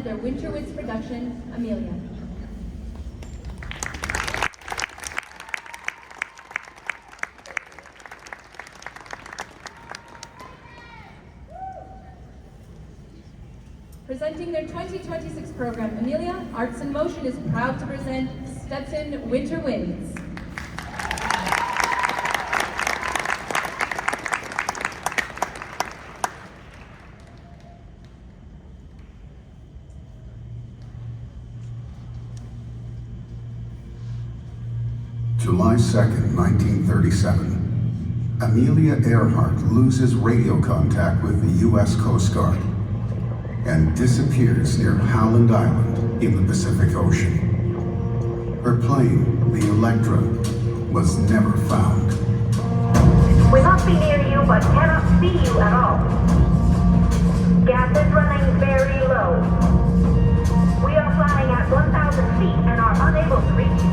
Their Winter Winds production, Amelia. Presenting their 2026 program, Amelia Arts in Motion is proud to present Stetson Winter Winds. July 2nd, 1937, Amelia Earhart loses radio contact with the U.S. Coast Guard and disappears near Howland Island in the Pacific Ocean. Her plane, the Electra, was never found. We must be near you but cannot see you at all. Gas is running very low. We are flying at 1,000 feet and are unable to reach you.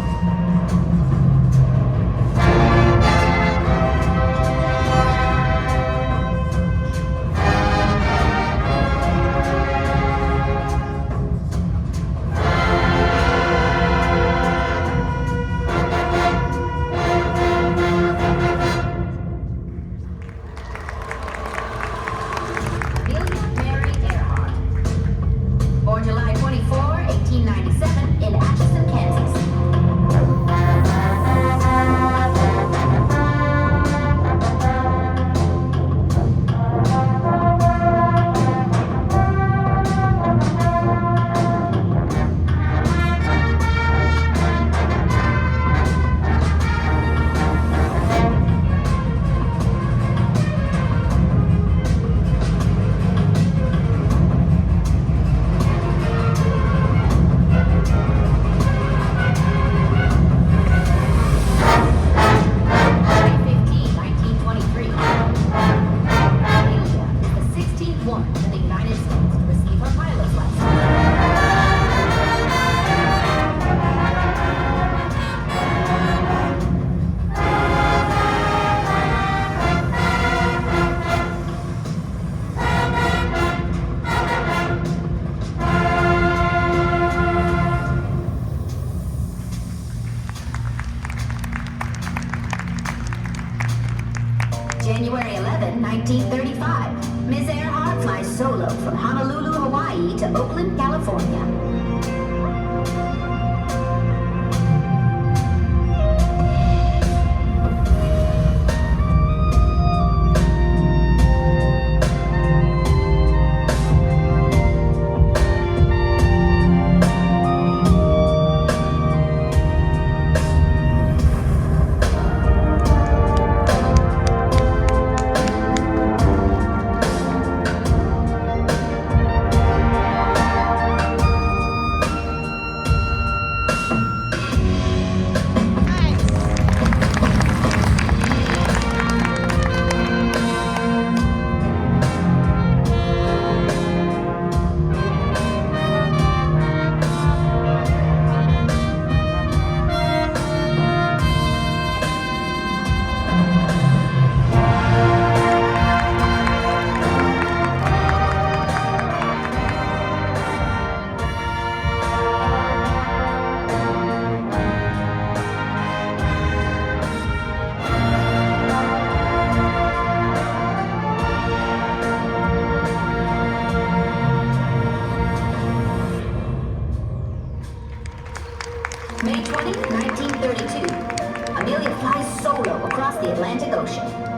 July 24, 1897, in Atchison, Kansas. January 11, 1935, Ms. Earhart flies solo from Honolulu, Hawaii to Oakland, California. May 20, 1932, Amelia flies solo across the Atlantic Ocean.